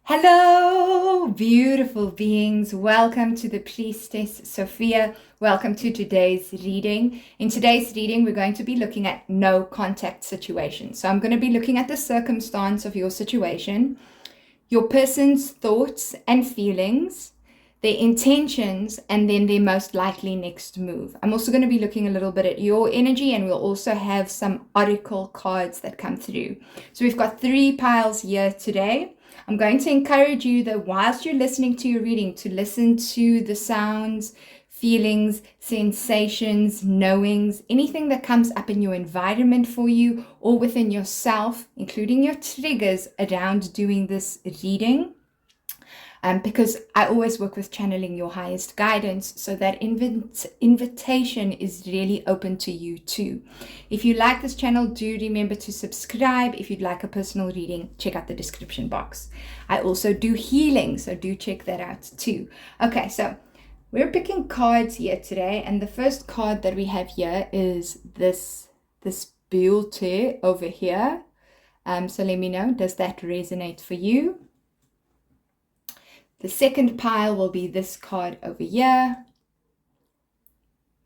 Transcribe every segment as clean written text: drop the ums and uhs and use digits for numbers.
Hello, beautiful beings. Welcome to the Priestess Sophia. Welcome to today's reading. In today's reading, we're going to be looking at no contact situations. So I'm going to be looking at the circumstance of your situation, your person's thoughts and feelings, their intentions, and then their most likely next move. I'm also going to be looking a little bit at your energy, and we'll also have some oracle cards that come through. So we've got 3 piles here today. I'm going to encourage you that whilst you're listening to your reading, to listen to the sounds, feelings, sensations, knowings, anything that comes up in your environment for you or within yourself, including your triggers around doing this reading. Because I always work with channeling your highest guidance, so that invitation is really open to you too. If you like this channel, do remember to subscribe. If you'd like a personal reading, check out the description box. I also do healing, so do check that out too. Okay, so we're picking cards here today, and the first card that we have here is this beauty over here. So let me know, does that resonate for you? The second pile will be this card over here,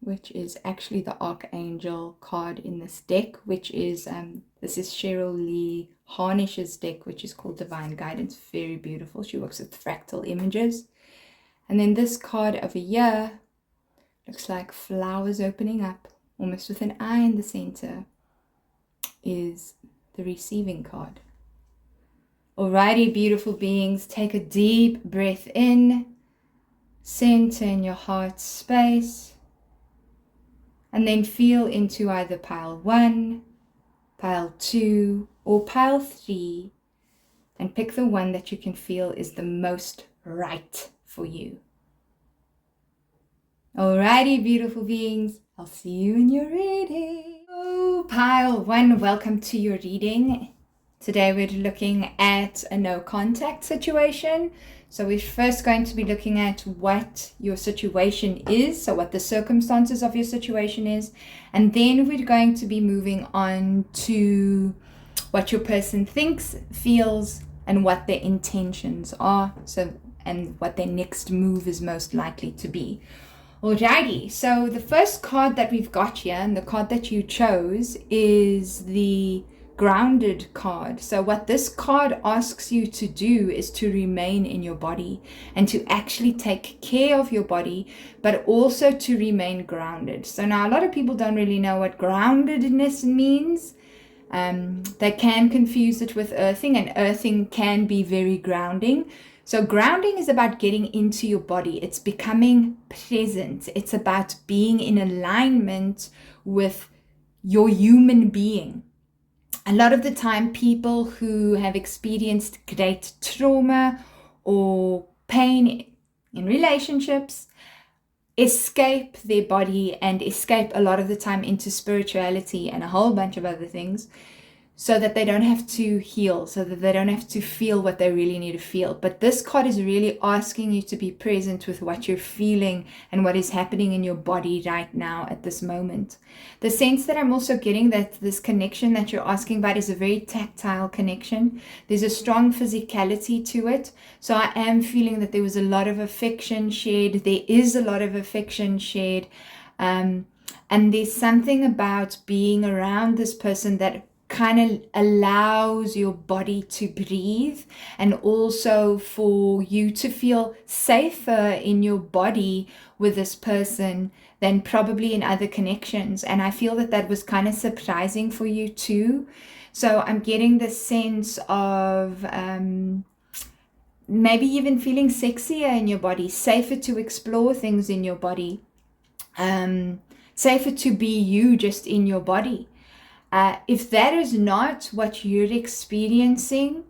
which is actually the Archangel card in this deck, which is, this is Cheryl Lee Harnish's deck, which is called Divine Guidance. Very beautiful. She works with fractal images. And then this card over here looks like flowers opening up, almost with an eye in the center, is the receiving card. Alrighty, beautiful beings, take a deep breath in, center in your heart space, and then feel into either pile 1, pile 2, or pile 3, and pick the one that you can feel is the most right for you. Alrighty, beautiful beings, I'll see you in your reading. Oh, pile 1, welcome to your reading. Today we're looking at a no contact situation. So we're first going to be looking at what your situation is, so what the circumstances of your situation is, and then we're going to be moving on to what your person thinks, feels, and what their intentions are, and what their next move is most likely to be. Alrighty, so the first card that we've got here, and the card that you chose, is the Grounded card. So what this card asks you to do is to remain in your body and to actually take care of your body, but also to remain grounded. So now a lot of people don't really know what groundedness means. They can confuse it with earthing, and earthing can be very grounding. So grounding is about getting into your body. It's becoming present. It's about being in alignment with your human being. A lot of the time, people who have experienced great trauma or pain in relationships escape their body and escape a lot of the time into spirituality and a whole bunch of other things, so that they don't have to heal, so that they don't have to feel what they really need to feel. But this card is really asking you to be present with what you're feeling and what is happening in your body right now at this moment. The sense that I'm also getting that this connection that you're asking about is a very tactile connection. There's a strong physicality to it. So I am feeling that there was a lot of affection shared. There is a lot of affection shared. And there's something about being around this person that kind of allows your body to breathe, and also for you to feel safer in your body with this person than probably in other connections. And I feel that that was kind of surprising for you too. So I'm getting the sense of maybe even feeling sexier in your body, safer to explore things in your body, safer to be you just in your body. If that is not what you're experiencing,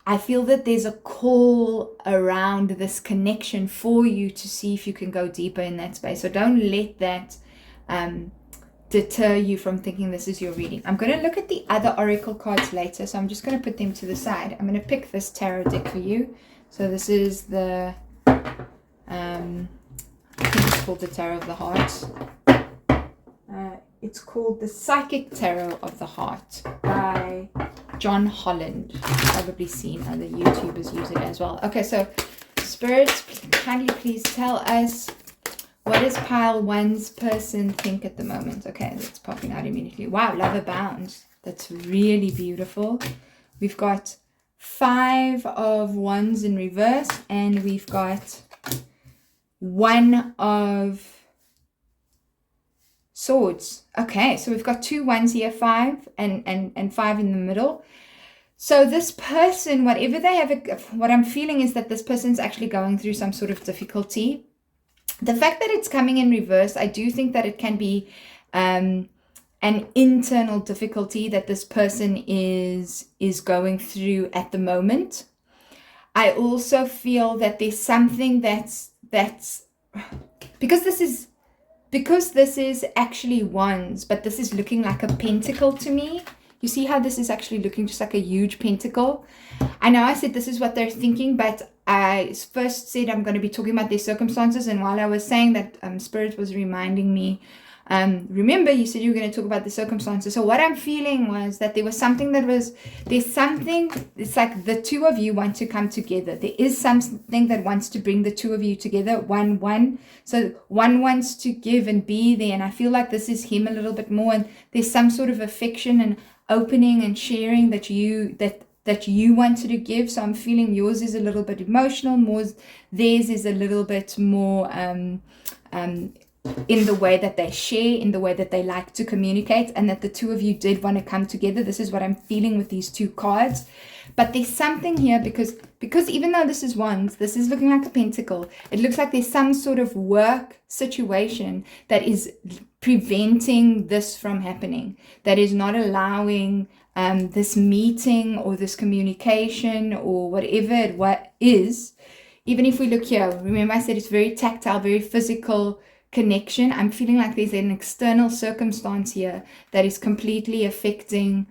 I feel that there's a call around this connection for you to see if you can go deeper in that space. So don't let that deter you from thinking this is your reading. I'm going to look at the other oracle cards later, so I'm just going to put them to the side. I'm going to pick this tarot deck for you. So this is the, I think it's called the Tarot of the Heart. It's called the Psychic Tarot of the Heart by John Holland. You've probably seen other YouTubers use it as well. Okay, so spirits, kindly please tell us, what does pile 1's person think at the moment? Okay, that's popping out immediately. Wow, love abounds. That's really beautiful. We've got 5 of wands in reverse, and we've got 1 of swords. Okay, so we've got 2 ones here, 5 and 5 in the middle. So this person, whatever they have, what I'm feeling is that this person's actually going through some sort of difficulty. The fact that it's coming in reverse, I do think that it can be an internal difficulty that this person is going through at the moment. I also feel that there's something that's because this is actually wands, but this is looking like a pentacle to me. You see how this is actually looking just like a huge pentacle? I know I said this is what they're thinking, but I first said I'm going to be talking about their circumstances. And while I was saying that, Spirit was reminding me, remember you said you were going to talk about the circumstances. So what I'm feeling was that there was something it's like the two of you want to come together. There is something that wants to bring the two of you together, one. So one wants to give and be there. And I feel like this is him a little bit more. And there's some sort of affection and opening and sharing that you wanted to give. So I'm feeling yours is a little bit emotional, theirs is a little bit more in the way that they share, in the way that they like to communicate, and that the two of you did want to come together. This is what I'm feeling with these 2 cards. But there's something here because even though this is wands, this is looking like a pentacle. It looks like there's some sort of work situation that is preventing this from happening, that is not allowing this meeting or this communication or whatever it is. Even if we look here, remember I said it's very tactile, very physical connection. I'm feeling like there's an external circumstance here that is completely affecting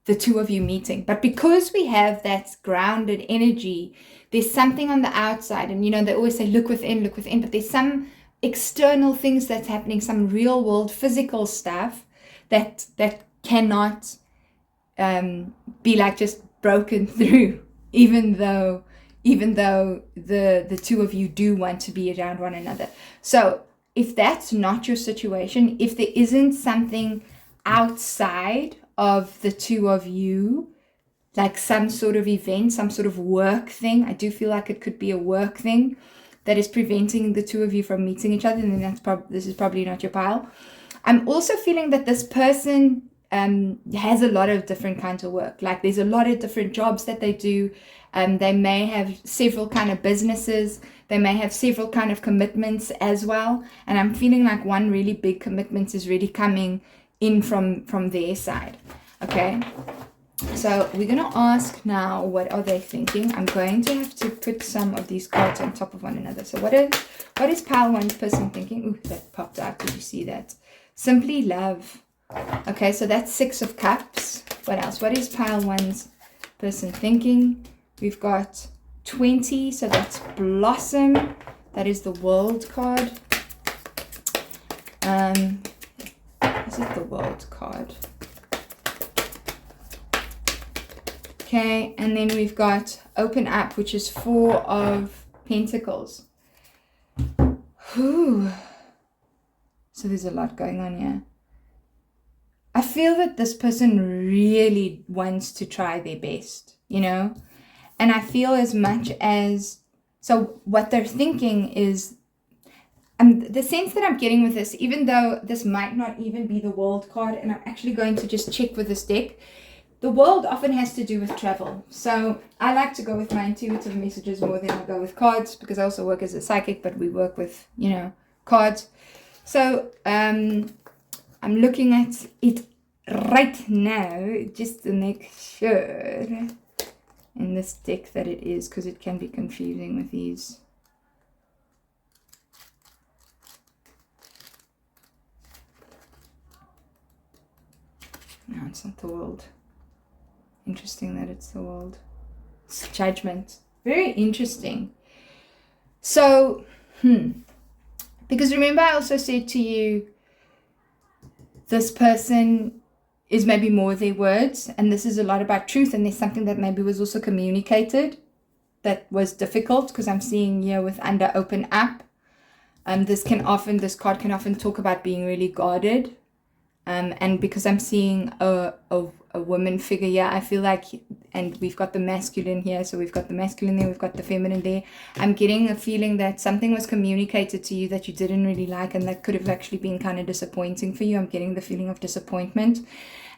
the two of you meeting. But because we have that grounded energy, there's something on the outside. And, they always say, look within, but there's some external things that's happening, some real world physical stuff that cannot be like just broken through, even though the two of you do want to be around one another. So if that's not your situation, if there isn't something outside of the two of you, like some sort of event, some sort of work thing, I do feel like it could be a work thing that is preventing the two of you from meeting each other, and then this is probably not your pile. I'm also feeling that this person has a lot of different kinds of work. Like there's a lot of different jobs that they do. They may have several kind of businesses. They may have several kind of commitments as well. And I'm feeling like one really big commitment is really coming in from their side. Okay. So we're going to ask now, what are they thinking? I'm going to have to put some of these cards on top of one another. So what is pile 1's person thinking? Ooh, that popped out. Did you see that? Simply love. Okay, so that's 6 of cups. What else? What is pile 1's person thinking? We've got 20, so that's blossom. That is the world card. Is it the world card? Okay, and then we've got open up, which is 4 of pentacles. Whew. So there's a lot going on here. I feel that this person really wants to try their best, And I feel as much as, so what they're thinking is, the sense that I'm getting with this, even though this might not even be the world card, and I'm actually going to just check with this deck, the world often has to do with travel. So I like to go with my intuitive messages more than I go with cards, because I also work as a psychic, but we work with, cards. So I'm looking at it right now, just to make sure in this deck that it is, because it can be confusing with these. No, it's not the world. Interesting that it's the world. It's judgment. Very interesting. So, because remember I also said to you, this person is maybe more their words, and this is a lot about truth, and there's something that maybe was also communicated that was difficult, because I'm seeing here with under open up. This card can often talk about being really guarded. And because I'm seeing a woman figure here, I feel like, and we've got the masculine here, so we've got the masculine there, we've got the feminine there. I'm getting a feeling that something was communicated to you that you didn't really like, and that could have actually been kind of disappointing for you. I'm getting the feeling of disappointment,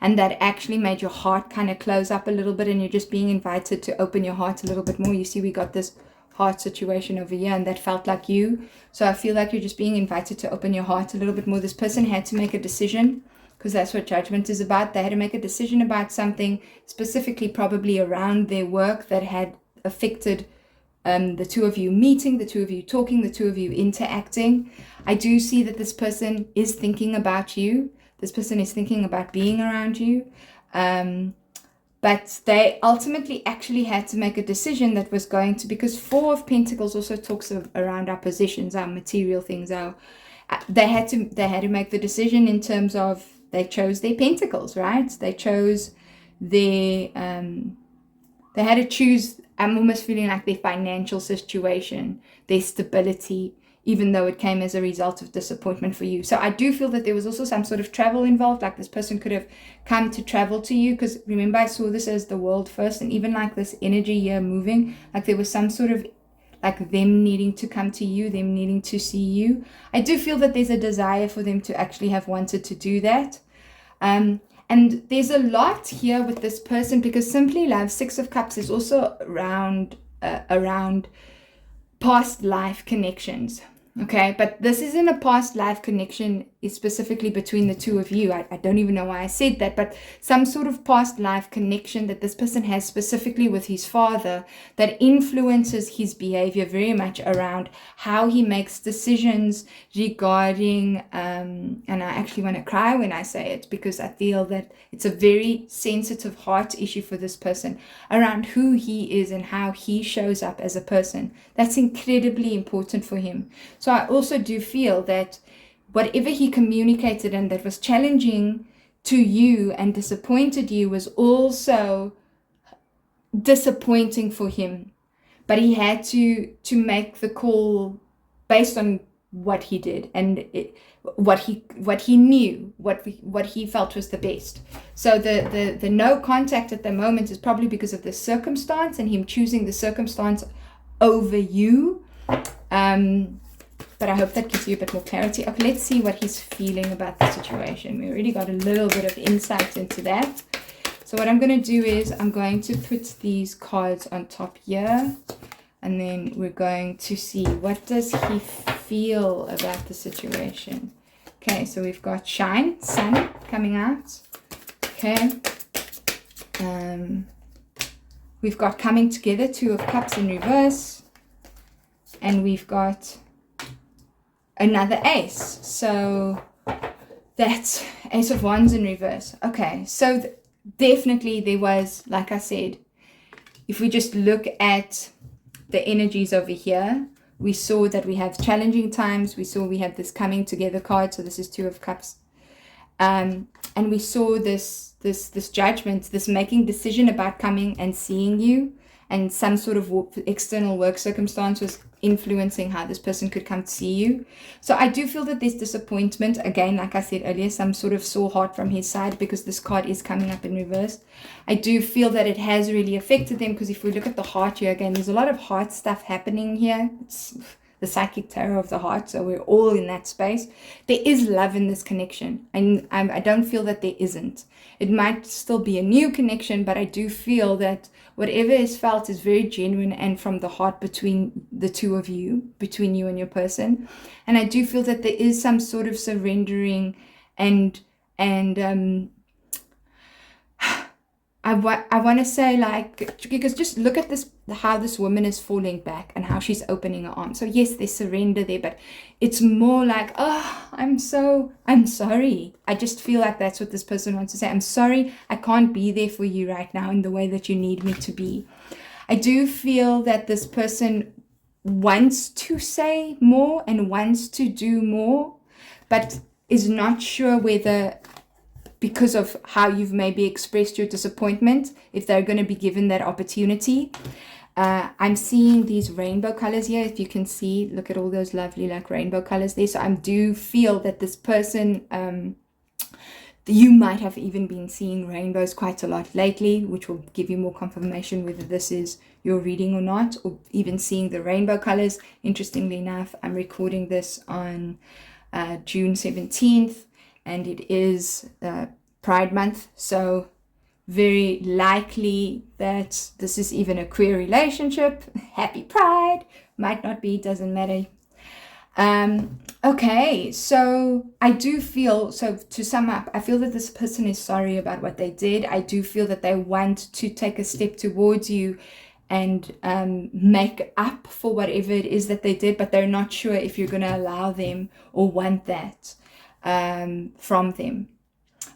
and that actually made your heart kind of close up a little bit, and you're just being invited to open your heart a little bit more. You see, we got this heart situation over here, and that felt like you. So I feel like you're just being invited to open your heart a little bit more. This person had to make a decision, because that's what judgment is about. They had to make a decision about something, specifically probably around their work, that had affected the two of you meeting, the two of you talking, the two of you interacting. I do see that this person is thinking about you. This person is thinking about being around you. But they ultimately actually had to make a decision that was going to, because Four of Pentacles also talks around our possessions, our material things. They had to make the decision in terms of, they chose their pentacles, right? They chose their, they had to choose, I'm almost feeling like their financial situation, their stability, even though it came as a result of disappointment for you. So I do feel that there was also some sort of travel involved, like this person could have come to travel to you, because remember I saw this as the world first, and even like this energy here moving, like there was some sort of, like them needing to come to you, them needing to see you. I do feel that there's a desire for them to actually have wanted to do that. And there's a lot here with this person, because Simply Love, Six of Cups, is also around past life connections. Okay, but this isn't a past life connection, is specifically between the two of you. I don't even know why I said that, but some sort of past life connection that this person has specifically with his father that influences his behavior very much around how he makes decisions regarding, and I actually want to cry when I say it, because I feel that it's a very sensitive heart issue for this person around who he is and how he shows up as a person. That's incredibly important for him. So I also do feel that whatever he communicated and that was challenging to you and disappointed you was also disappointing for him. But he had to make the call based on what he did and what he knew, what he felt was the best. So the no contact at the moment is probably because of the circumstance and him choosing the circumstance over you. But I hope that gives you a bit more clarity. Okay, let's see what he's feeling about the situation. We already got a little bit of insight into that. So what I'm going to do is I'm going to put these cards on top here. And then we're going to see, what does he feel about the situation? Okay, so we've got Shine, Sun coming out. Okay. We've got Coming Together, Two of Cups in reverse. And we've got another Ace. So that's Ace of Wands in reverse. Okay, so definitely there was, like I said, if we just look at the energies over here, we saw that we have challenging times. We saw we have this Coming Together card. So this is Two of Cups. And we saw this judgment, this making decision about coming and seeing you, and some sort of external work circumstance was influencing how this person could come to see you. So I do feel that there's disappointment. Again, like I said earlier, some sort of sore heart from his side, because this card is coming up in reverse. I do feel that it has really affected them, because if we look at the heart here again, there's a lot of heart stuff happening here. It's the psychic tarot of the heart, so we're all in that space. There is love in this connection, and I don't feel that there isn't. It might still be a new connection, but I do feel that whatever is felt is very genuine and from the heart between the two of you, between you and your person. And I do feel that there is some sort of surrendering and I want to say, like, because just look at this, how this woman is falling back and how she's opening her arms. So yes, there's surrender there, but it's more like, oh, I'm sorry. I just feel like that's what this person wants to say. I'm sorry, I can't be there for you right now in the way that you need me to be. I do feel that this person wants to say more and wants to do more, but is not sure whether, because of how you've maybe expressed your disappointment, if they're going to be given that opportunity. I'm seeing these rainbow colors here. If you can see, look at all those lovely like rainbow colors there. So I do feel that this person, you might have even been seeing rainbows quite a lot lately, which will give you more confirmation whether this is your reading or not, or even seeing the rainbow colors. Interestingly enough, I'm recording this on June 17th, and it is Pride Month. So very likely that this is even a queer relationship. Happy Pride. Might not be, doesn't matter. Okay, so I do feel, so to sum up, I feel that this person is sorry about what they did. I do feel that they want to take a step towards you and make up for whatever it is that they did, but they're not sure if you're going to allow them or want that from them.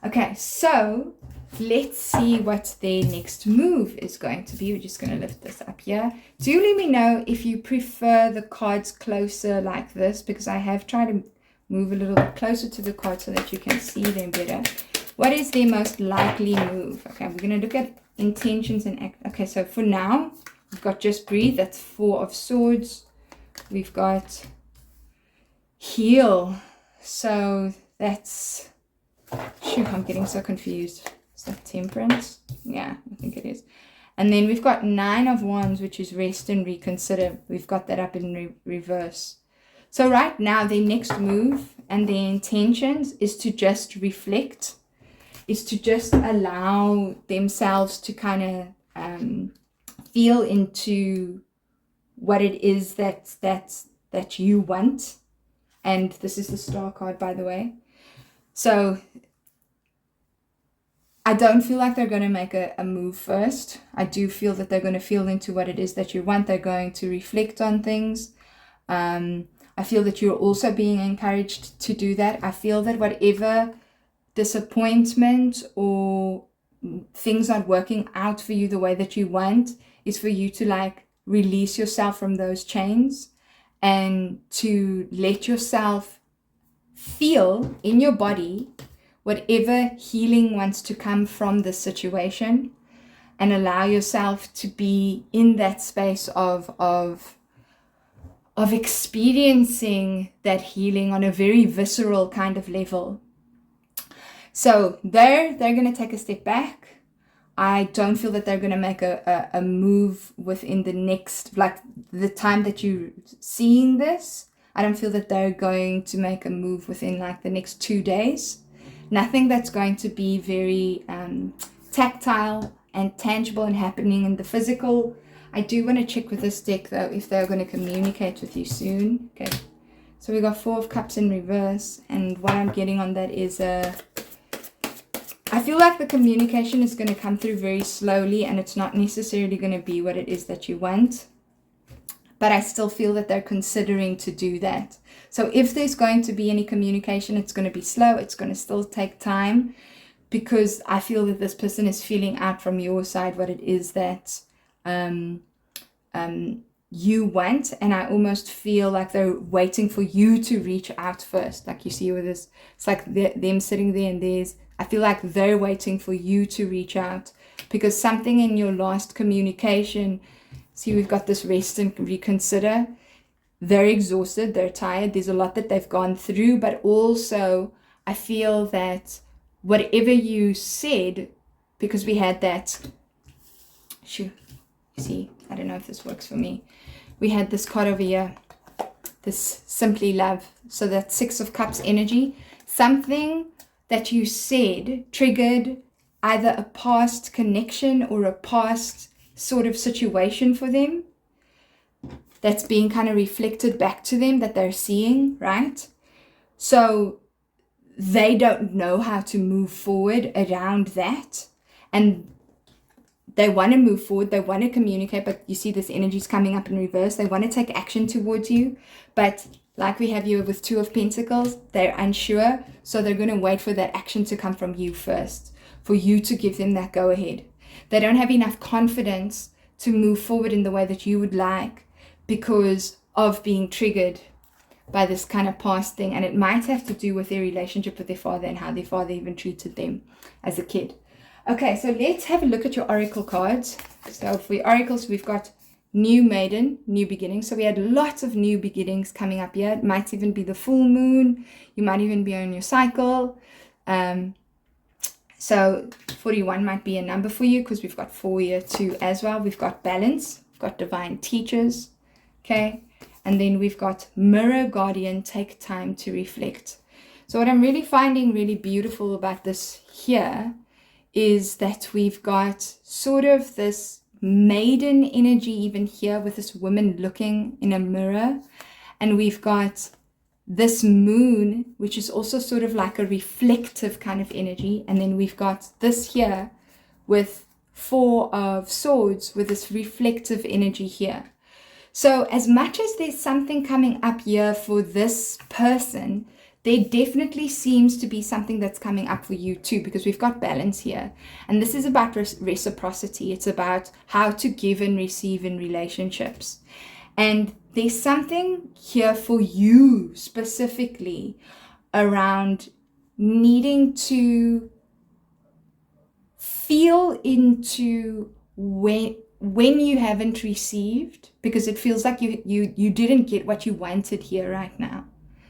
Okay, so let's see what their next move is going to be. We're just going to lift this up here. Do let me know if you prefer the cards closer like this, because I have tried to move a little bit closer to the card so that you can see them better. What is their most likely move? Okay, we're going to look at intentions and act. Okay, so for now, we've got just breathe. That's 4 of Swords. We've got heal. So that's... Shoot, I'm getting so confused. Is that Temperance? Yeah, I think it is. And then we've got 9 of Wands, which is rest and reconsider. We've got that up in reverse. So right now, their next move and their intentions is to just reflect, is to just allow themselves to kind of feel into what it is that you want. And this is the Star card, by the way. So I don't feel like they're going to make a move first. I do feel that they're going to feel into what it is that you want. They're going to reflect on things. I feel that you're also being encouraged to do that. I feel that whatever disappointment or things not working out for you the way that you want is for you to like release yourself from those chains and to let yourself feel in your body whatever healing wants to come from this situation, and allow yourself to be in that space of experiencing that healing on a very visceral kind of level. So they're going to take a step back. I don't feel that they're going to make a move within the next, like the time that you're seeing this. I don't feel that they're going to make a move within like the next 2 days. Nothing that's going to be very tactile and tangible and happening in the physical. I do want to check with this deck though if they're going to communicate with you soon. Okay, so we got 4 of Cups in reverse, and what I'm getting on that is I feel like the communication is going to come through very slowly, and it's not necessarily going to be what it is that you want. But I still feel that they're considering to do that. So if there's going to be any communication, it's going to be slow. It's going to still take time, because I feel that this person is feeling out from your side what it is that you want. And I almost feel like they're waiting for you to reach out first. Like you see with this, it's like them sitting there, and I feel like they're waiting for you to reach out, because something in your last communication, see, we've got this rest and reconsider. They're exhausted, they're tired. There's a lot that they've gone through, but also I feel that whatever you said, because we had that, see, I don't know if this works for me. We had this card over here, this simply love. So that's 6 of Cups energy. Something that you said triggered either a past connection or a past sort of situation for them that's being kind of reflected back to them that they're seeing, right? So they don't know how to move forward around that, and they want to move forward, they want to communicate, but you see this energy is coming up in reverse. They want to take action towards you, but like we have here with 2 of Pentacles, they're unsure, so they're going to wait for that action to come from you first, for you to give them that go ahead. They don't have enough confidence to move forward in the way that you would like, because of being triggered by this kind of past thing, and it might have to do with their relationship with their father and how their father even treated them as a kid. Okay, so let's have a look at your oracle cards. So for your oracles, we've got new maiden, new beginnings. So we had lots of new beginnings coming up here. It might even be the full moon. You might even be on your cycle. So 41 might be a number for you because we've got 4 here too as well. We've got balance, we've got divine teachers, okay? And then we've got mirror guardian, take time to reflect. So what I'm really finding really beautiful about this here is that we've got sort of this maiden energy even here with this woman looking in a mirror. And we've got this moon, which is also sort of like a reflective kind of energy. And then we've got this here with 4 of swords with this reflective energy here. So as much as there's something coming up here for this person, there definitely seems to be something that's coming up for you too, because we've got balance here. And this is about reciprocity. It's about how to give and receive in relationships. And there's something here for you specifically around needing to feel into when you haven't received, because it feels like you didn't get what you wanted here right now.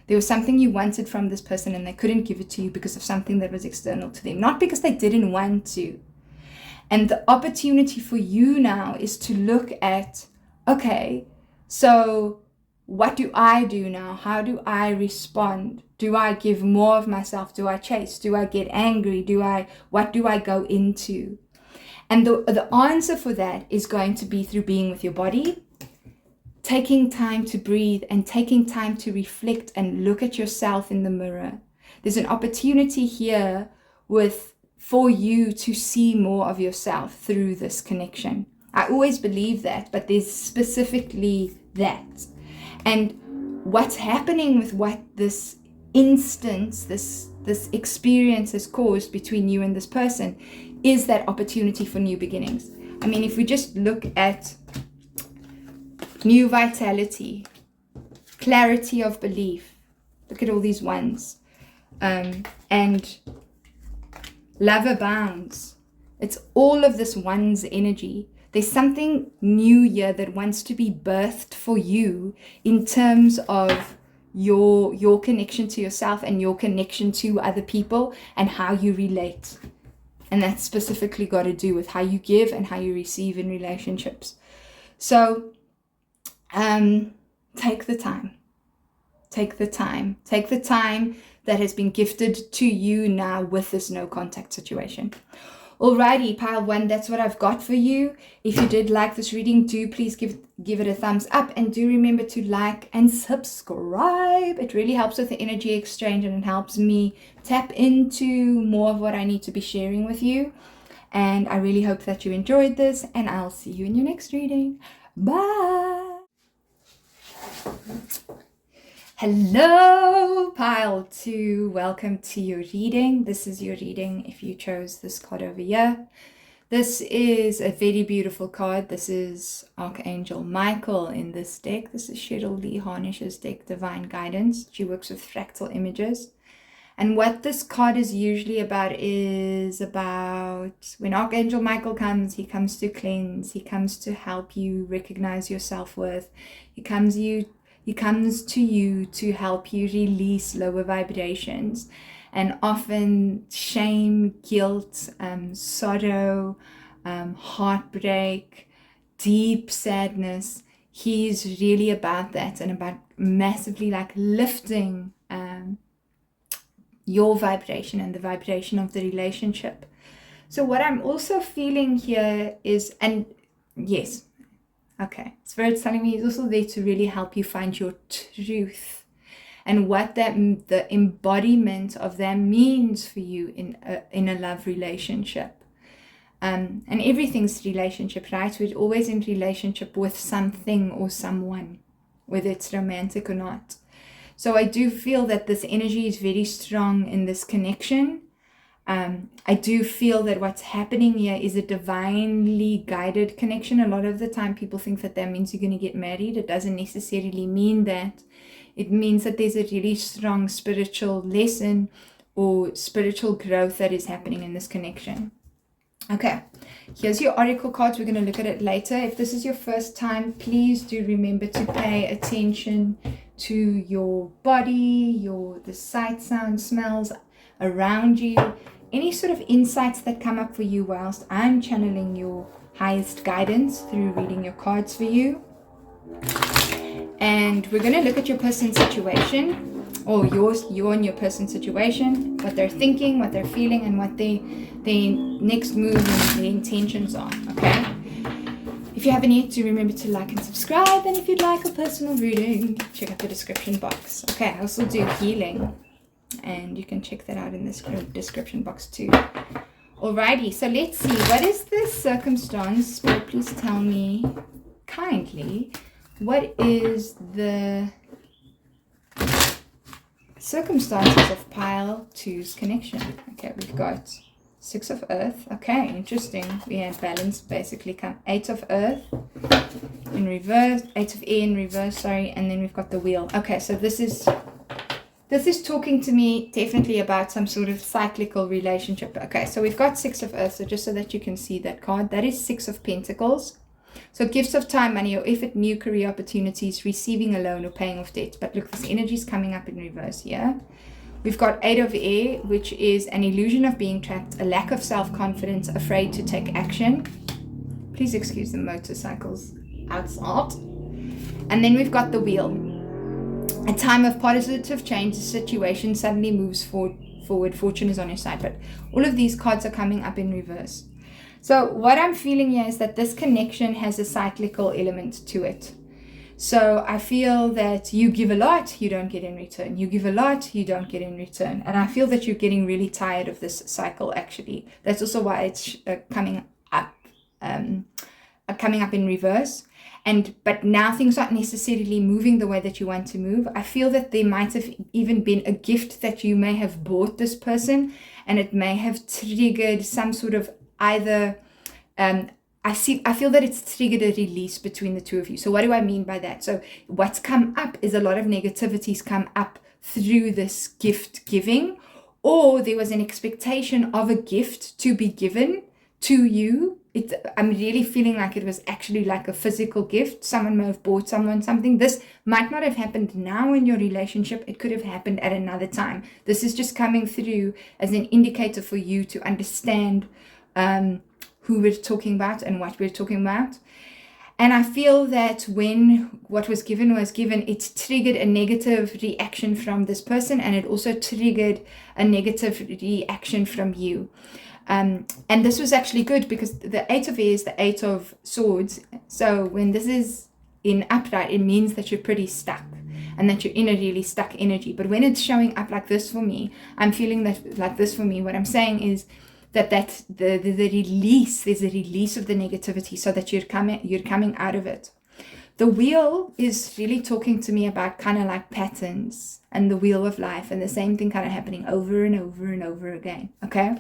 There was something you wanted from this person and they couldn't give it to you because of something that was external to them, not because they didn't want to. And the opportunity for you now is to look at, okay, so what do I do now? How do I respond? Do I give more of myself? Do I chase? Do I get angry? What do I go into? And the answer for that is going to be through being with your body, taking time to breathe and taking time to reflect and look at yourself in the mirror. There's an opportunity here for you to see more of yourself through this connection. I always believe that, but there's specifically that. And what's happening with what this instance, this experience has caused between you and this person is that opportunity for new beginnings. I mean, if we just look at new vitality, clarity of belief, look at all these ones, and love abounds. It's all of this one's energy. There's something new here that wants to be birthed for you in terms of your connection to yourself and your connection to other people and how you relate. And that's specifically got to do with how you give and how you receive in relationships. So take the time. Take the time. Take the time that has been gifted to you now with this no contact situation. Alrighty, pile 1, that's what I've got for you. If you did like this reading, do please give it a thumbs up, and do remember to like and subscribe. It really helps with the energy exchange and it helps me tap into more of what I need to be sharing with you. And I really hope that you enjoyed this, and I'll see you in your next reading. Bye. Hello, pile 2. Welcome to your reading. This is your reading if you chose this card over here. This is a very beautiful card. This is Archangel Michael in this deck. This is Cheryl Lee Harnish's deck, Divine Guidance. She works with fractal images. And what this card is usually about is about when Archangel Michael comes, he comes to cleanse. He comes to help you recognize your self-worth. He comes to you to help you release lower vibrations, and often shame, guilt, sorrow, heartbreak, deep sadness. He's really about that and about massively like lifting your vibration and the vibration of the relationship. So what I'm also feeling here is, and yes, okay, Spirit's telling me he's also there to really help you find your truth and what the embodiment of that means for you in a love relationship. And everything's relationship, right? We're always in relationship with something or someone, whether it's romantic or not. So I do feel that this energy is very strong in this connection. I do feel that what's happening here is a divinely guided connection. A lot of the time people think that means you're going to get married. It doesn't necessarily mean that. it means that there's a really strong spiritual lesson or spiritual growth that is happening in this connection. Okay, here's your oracle cards. We're going to look at it later. If this is your first time, please do remember to pay attention to your body, the sight, sound, smells around you, any sort of insights that come up for you whilst I'm channeling your highest guidance through reading your cards for you. And we're going to look at your person's situation, or you and your person's situation, what they're thinking, what they're feeling, and what their next move and their intentions are, okay? If you haven't yet, do remember to like and subscribe, and if you'd like a personal reading, check out the description box. Okay, I also do healing, and you can check that out in this description box too. Alrighty, so let's see, what is this circumstance? Spirit, please tell me kindly, what is the circumstances of pile 2's connection? Okay, we've got 6 of earth. Okay, interesting. We had balance basically come 8 of earth in reverse, 8 of air in reverse, sorry, and then we've got the wheel. Okay, so this is talking to me definitely about some sort of cyclical relationship. Okay, so we've got 6 of earth, so just so that you can see that card, that is 6 of pentacles. So gifts of time, money, or effort, new career opportunities, receiving a loan or paying off debt. But look, this energy is coming up in reverse here. We've got 8 of air, which is an illusion of being trapped, a lack of self-confidence, afraid to take action. Please excuse the motorcycles outside. And then we've got the wheel. A time of positive change, the situation suddenly moves forward, fortune is on your side. But all of these cards are coming up in reverse. So what I'm feeling here is that this connection has a cyclical element to it. So I feel that you give a lot, you don't get in return. You give a lot, you don't get in return. And I feel that you're getting really tired of this cycle, actually. That's also why it's coming up in reverse. But now things aren't necessarily moving the way that you want to move. I feel that there might have even been a gift that you may have bought this person, and it may have triggered some sort of either I feel that it's triggered a release between the two of you. So what do I mean by that? So what's come up is a lot of negativities come up through this gift giving, or there was an expectation of a gift to be given to you. I'm really feeling like it was actually like a physical gift. Someone may have bought someone something. This might not have happened now in your relationship. It could have happened at another time. This is just coming through as an indicator for you to understand who we're talking about and what we're talking about. And I feel that when what was given, it triggered a negative reaction from this person, and it also triggered a negative reaction from you. And this was actually good because the 8 of air is the 8 of swords. So when this is in upright, it means that you're pretty stuck and that you're in a really stuck energy. But when it's showing up like this for me, I'm feeling that like this for me, what I'm saying is that the release, there's a release of the negativity so that you're coming out of it. The wheel is really talking to me about kind of like patterns and the wheel of life, and the same thing kind of happening over and over and over again. Okay.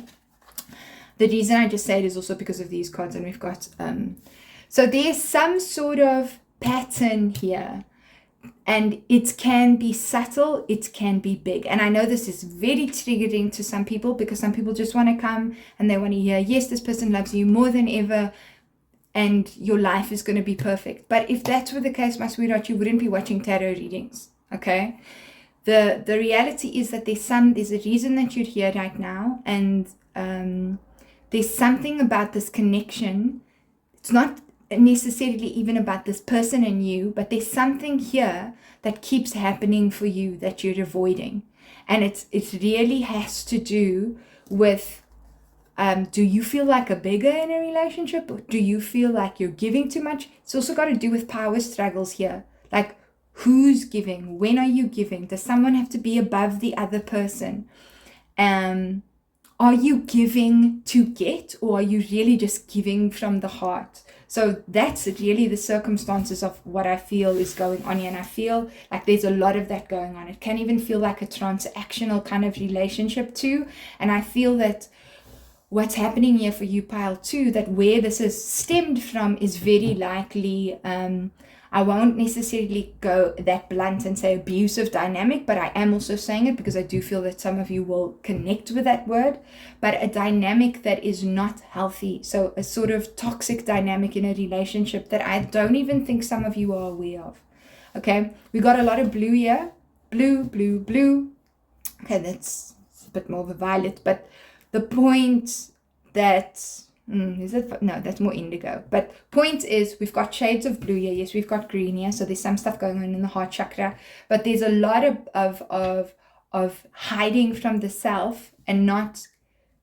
The reason I just say it is also because of these cards, and we've got, so there's some sort of pattern here, and it can be subtle, it can be big. And I know this is very triggering to some people because some people just want to come and they want to hear, yes, this person loves you more than ever, and your life is going to be perfect. But if that were the case, my sweetheart, you wouldn't be watching tarot readings, okay? The reality is that there's a reason that you're here right now, and there's something about this connection. It's not necessarily even about this person and you, but there's something here that keeps happening for you that you're avoiding. And it really has to do with, do you feel like a beggar in a relationship? Or do you feel like you're giving too much? It's also got to do with power struggles here. Like, who's giving? When are you giving? Does someone have to be above the other person? Are you giving to get, or are you really just giving from the heart? So that's really the circumstances of what I feel is going on here. And I feel like there's a lot of that going on. It can even feel like a transactional kind of relationship too. And I feel that what's happening here for you, pile 2, that where this is stemmed from is very likely, I won't necessarily go that blunt and say abusive dynamic, but I am also saying it because I do feel that some of you will connect with that word, but a dynamic that is not healthy. So a sort of toxic dynamic in a relationship that I don't even think some of you are aware of. Okay, we got a lot of blue here. Blue, blue, blue. Okay, that's a bit more of a violet, but the point that, is it? No, that's more indigo. But point is, we've got shades of blue here. Yes, we've got green here. So there's some stuff going on in the heart chakra, but there's a lot of hiding from the self and not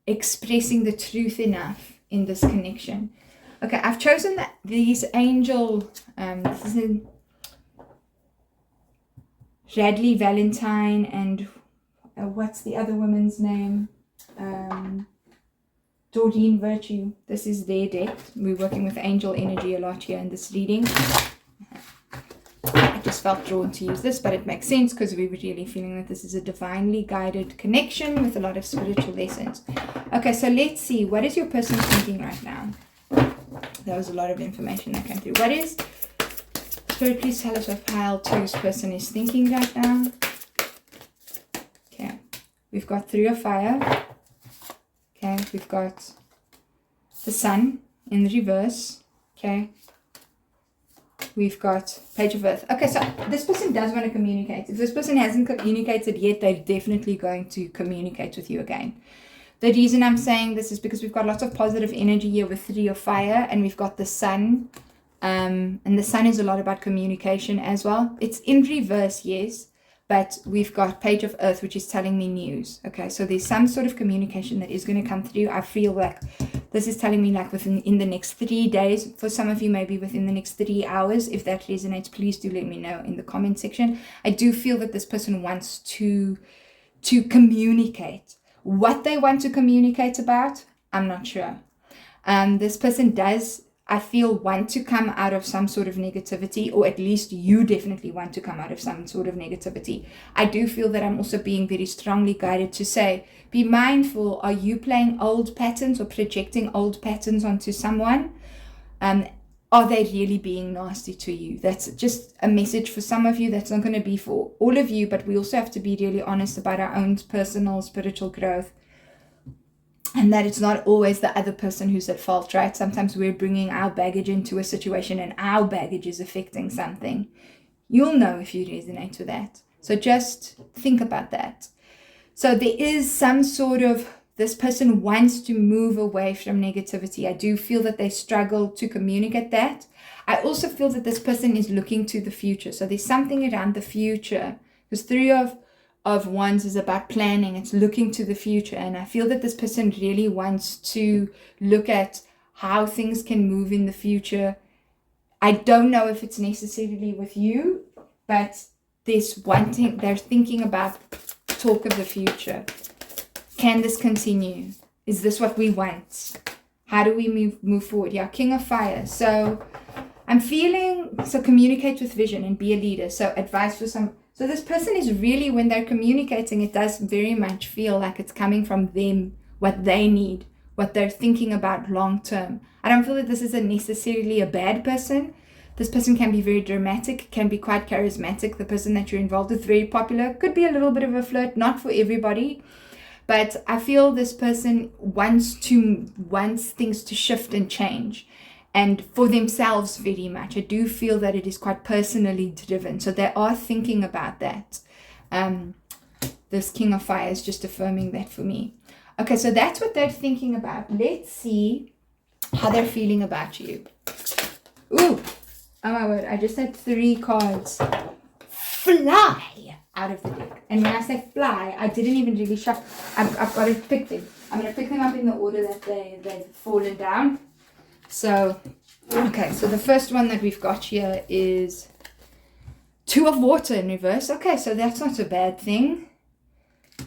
expressing the truth enough in this connection. Okay, I've chosen these angel, this is in Radley Valentine and what's the other woman's name? Doreen Virtue. This is their deck. We're working with angel energy a lot here in this reading. I just felt drawn to use this, but it makes sense because we were really feeling that this is a divinely guided connection with a lot of spiritual lessons. Okay, so let's see. What is your person thinking right now? That was a lot of information that came through. What is Spirit, please tell us what pile 2's person is thinking right now. Okay, we've got 3 of fire. Okay, we've got the sun in the reverse. Okay, we've got page of earth. Okay, so this person does want to communicate. If this person hasn't communicated yet, they're definitely going to communicate with you again. The reason I'm saying this is because we've got lots of positive energy here with 3 of fire, and we've got the sun. And the sun is a lot about communication as well. It's in reverse, yes, but we've got page of earth, which is telling me news. Okay, so there's some sort of communication that is going to come through. I feel like this is telling me like in the next 3 days. For some of you, maybe within the next 3 hours. If that resonates, please do let me know in the comment section. I do feel that this person wants to communicate. What they want to communicate about, I'm not sure. This person does, I feel, want to come out of some sort of negativity, or at least you definitely want to come out of some sort of negativity. I do feel that I'm also being very strongly guided to say, be mindful, are you playing old patterns or projecting old patterns onto someone? Are they really being nasty to you? That's just a message for some of you. That's not going to be for all of you, but we also have to be really honest about our own personal spiritual growth. And that it's not always the other person who's at fault, right? Sometimes we're bringing our baggage into a situation and our baggage is affecting something. You'll know if you resonate with that. So just think about that. So there is some sort of, this person wants to move away from negativity. I do feel that they struggle to communicate that. I also feel that this person is looking to the future. So there's something around the future. Because 3 of wands is about planning. It's looking to the future. And I feel that this person really wants to look at how things can move in the future. I don't know if it's necessarily with you, but there's one thing, they're thinking about talk of the future. Can this continue? Is this what we want? How do we move forward? Yeah, King of Fire. So I'm feeling, so communicate with vision and be a leader. So advice for some. So this person is really, when they're communicating, it does very much feel like it's coming from them, what they need, what they're thinking about long term. I don't feel that this is necessarily a bad person. This person can be very dramatic, can be quite charismatic. The person that you're involved with, very popular, could be a little bit of a flirt, not for everybody. But I feel this person wants things to shift and change, and for themselves very much. I do feel that it is quite personally driven. So they are thinking about that. This King of Fire is just affirming that for me. Okay, so that's what they're thinking about. Let's see how they're feeling about you. Ooh, oh my word, I just had 3 cards fly out of the deck. And when I say fly, I didn't even really shuffle. I've got to pick them. I'm going to pick them up in the order that they've fallen down. So, okay, so the first one that we've got here is 2 of water in reverse. Okay, so that's not a bad thing,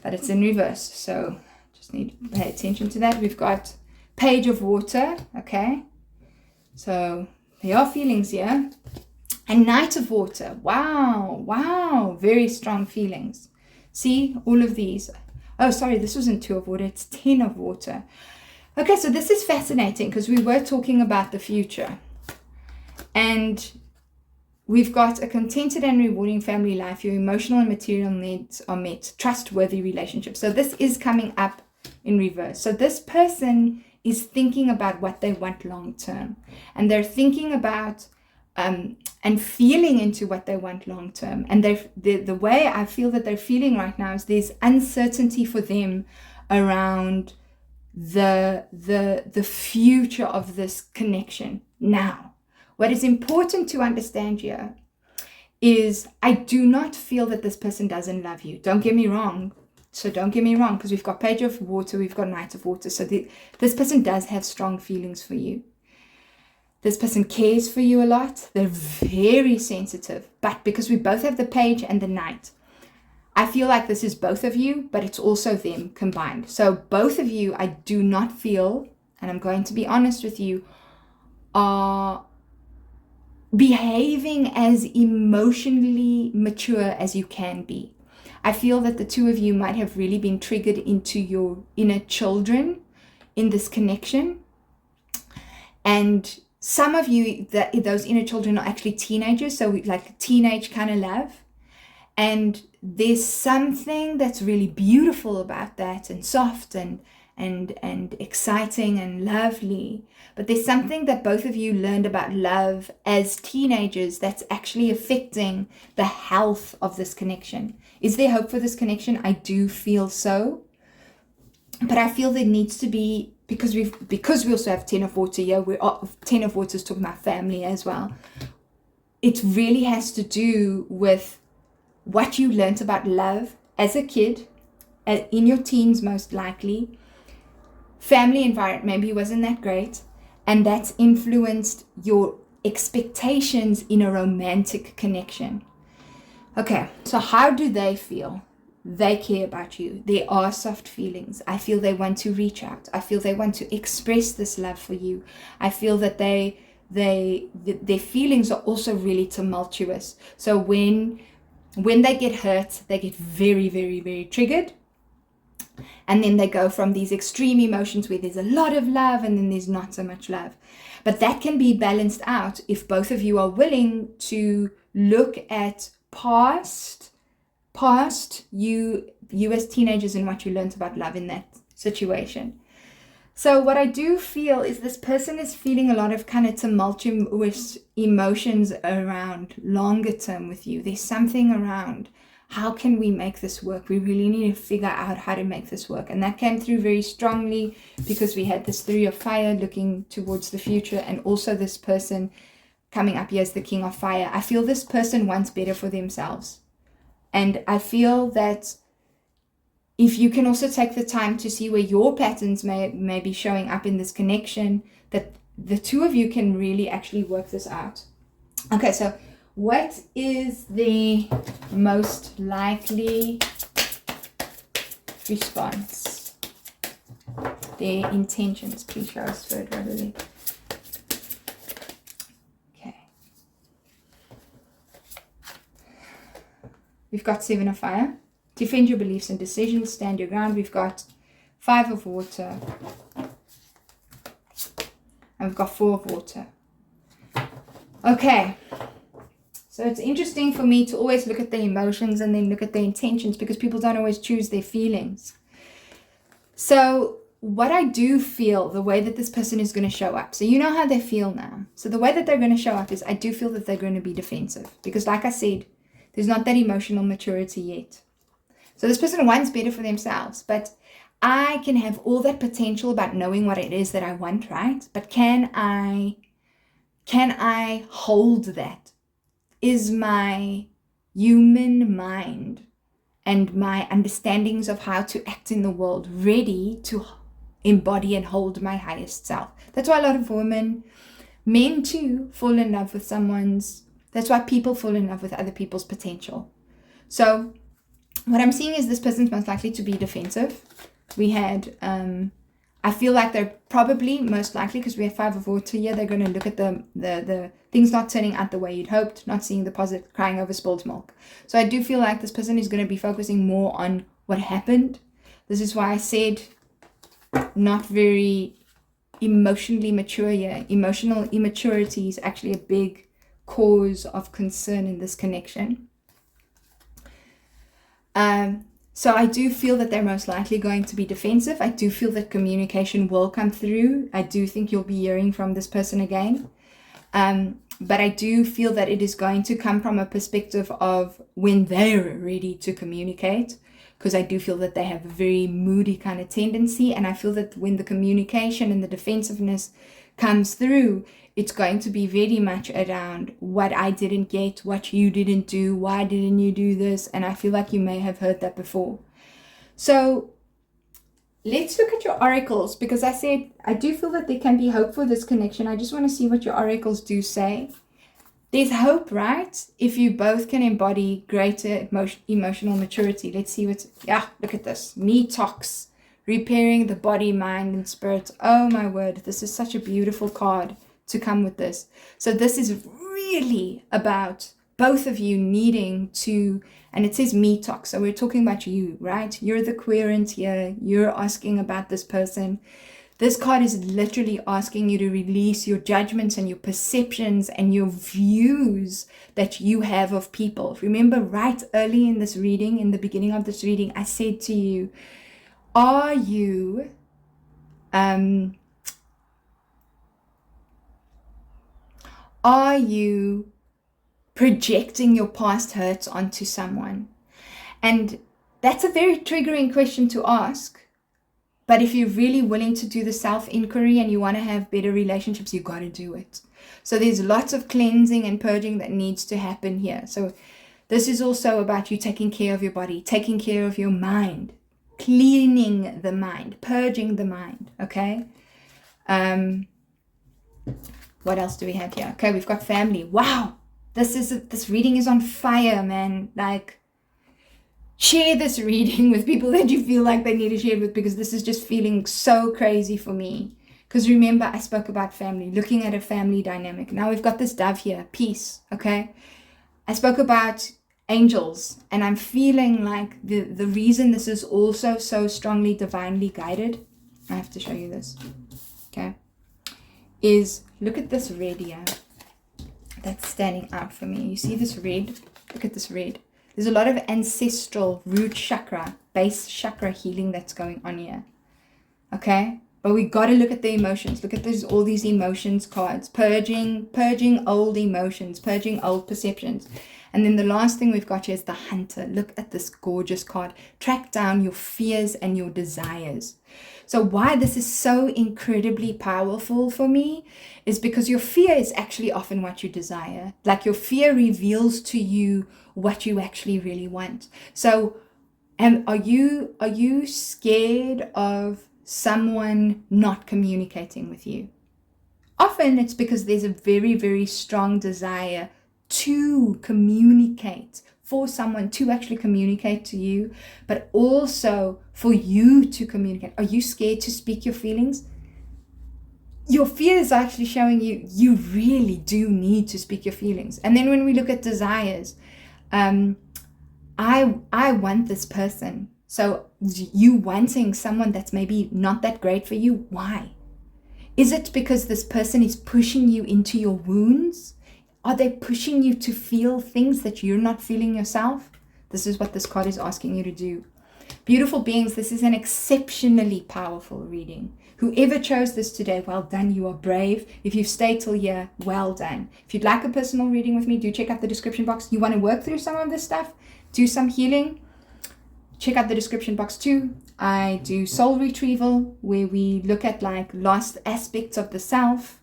but it's in reverse. So just need to pay attention to that. We've got page of water. Okay, so there are feelings here. And Knight of Water. Wow, very strong feelings. See, all of these. Oh, sorry, this wasn't 2 of water, it's 10 of water. Okay, so this is fascinating because we were talking about the future. And We've got a contented and rewarding family life. Your emotional and material needs are met. Trustworthy relationship. So this is coming up in reverse. So this person is thinking about what they want long term. And they're thinking about and feeling into what they want long term. And the way I feel that they're feeling right now is there's uncertainty for them around the future of this connection. Now, what is important to understand here is I do not feel that this person doesn't love you. Don't get me wrong. So don't get me wrong, because we've got Page of Water, we've got Knight of Water. So this person does have strong feelings for you. This person cares for you a lot. They're very sensitive. But because we both have the Page and the Knight, I feel like this is both of you, but it's also them combined. So both of you, I do not feel, and I'm going to be honest with you, are behaving as emotionally mature as you can be. I feel that the two of you might have really been triggered into your inner children in this connection. And some of you, those inner children are actually teenagers, so like teenage kind of love. And there's something that's really beautiful about that, and soft and exciting and lovely. But there's something that both of you learned about love as teenagers that's actually affecting the health of this connection. Is there hope for this connection? I do feel so. But I feel there needs to be, because we also have 10 of Water here, 10 of Water is talking about family as well. It really has to do with what you learned about love as a kid, in your teens most likely. Family environment maybe wasn't that great, and that's influenced your expectations in a romantic connection. Okay, so how do they feel? They care about you. There are soft feelings. I feel they want to reach out. I feel they want to express this love for you. I feel that their feelings are also really tumultuous. So when they get hurt, they get very, very, very triggered. And then they go from these extreme emotions where there's a lot of love and then there's not so much love. But that can be balanced out if both of you are willing to look at past you as teenagers and what you learned about love in that situation. So what I do feel is this person is feeling a lot of kind of tumultuous emotions around longer term with you. There's something around, how can we make this work? We really need to figure out how to make this work. And that came through very strongly because we had this 3 of Fire looking towards the future, and also this person coming up here as the King of Fire. I feel this person wants better for themselves. And I feel that if you can also take the time to see where your patterns may be showing up in this connection, that the two of you can really actually work this out. Okay, so what is the most likely response? Their intentions. Please show us third readily. Okay. We've got 7 of Fire. Defend your beliefs and decisions. Stand your ground. We've got 5 of Water. And we've got 4 of Water. Okay. So it's interesting for me to always look at the emotions and then look at the intentions, because people don't always choose their feelings. So what I do feel, the way that this person is going to show up. So you know how they feel now. So the way that they're going to show up is, I do feel that they're going to be defensive. Because like I said, there's not that emotional maturity yet. So this person wants better for themselves, but I can have all that potential about knowing what it is that I want, right? But can I hold that? Is my human mind and my understandings of how to act in the world ready to embody and hold my highest self? That's why a lot of men too, fall in love with that's why people fall in love with other people's potential. So what I'm seeing is this person's most likely to be defensive. We had, I feel like they're probably most likely, because we have 5 of Water here, they're going to look at the things not turning out the way you'd hoped, not seeing the positive, crying over spilled milk. So I do feel like this person is going to be focusing more on what happened. This is why I said not very emotionally mature here. Emotional immaturity is actually a big cause of concern in this connection. So I do feel that they're most likely going to be defensive. I do feel that communication will come through. I do think you'll be hearing from this person again. But I do feel that it is going to come from a perspective of when they're ready to communicate, because I do feel that they have a very moody kind of tendency. And I feel that when the communication and the defensiveness comes through, it's going to be very much around what I didn't get, what you didn't do, why didn't you do this? And I feel like you may have heard that before. So let's look at your oracles, because I said I do feel that there can be hope for this connection. I just want to see what your oracles do say. There's hope, right? If you both can embody greater emotional maturity. Let's see what's, look at this. Detox, repairing the body, mind, and spirit. Oh my word, this is such a beautiful card to come with this. So this is really about both of you needing to, and it says me talk, so we're talking about you, right? You're the querent here. You're asking about this person. This card is literally asking you to release your judgments and your perceptions and your views that you have of people. Remember, right early in this reading, in the beginning of this reading, I said to you, are you projecting your past hurts onto someone? And that's a very triggering question to ask. But if you're really willing to do the self-inquiry and you want to have better relationships, you got to do it. So there's lots of cleansing and purging that needs to happen here. So this is also about you taking care of your body, taking care of your mind, cleaning the mind, purging the mind, okay? What else do we have here? Okay, we've got family. Wow, this reading is on fire, man. Like, share this reading with people that you feel like they need to share it with, because this is just feeling so crazy for me. Because remember, I spoke about family, looking at a family dynamic. Now we've got this dove here, peace, okay? I spoke about angels, and I'm feeling like the reason this is also so strongly divinely guided, I have to show you this, okay, is look at this red here that's standing out for me. You see this red? Look at this red. There's a lot of ancestral root chakra, base chakra healing that's going on here. Okay? But we got to look at the emotions. Look at all these emotions cards. Purging old emotions, purging old perceptions. And then the last thing we've got here is the hunter. Look at this gorgeous card. Track down your fears and your desires. So why this is so incredibly powerful for me is because your fear is actually often what you desire. Like, your fear reveals to you what you actually really want. So are you scared of someone not communicating with you? Often it's because there's a very, very strong desire to communicate, for someone to actually communicate to you, but also for you to communicate. Are you scared to speak your feelings? Your fear is actually showing you really do need to speak your feelings. And then when we look at desires, I want this person. So you wanting someone that's maybe not that great for you, why? Is it because this person is pushing you into your wounds? Are they pushing you to feel things that you're not feeling yourself? This is what this card is asking you to do. Beautiful beings, this is an exceptionally powerful reading. Whoever chose this today, well done. You are brave. If you've stayed till here, well done. If you'd like a personal reading with me, do check out the description box. You want to work through some of this stuff, do some healing, check out the description box too. I do soul retrieval, where we look at like lost aspects of the self,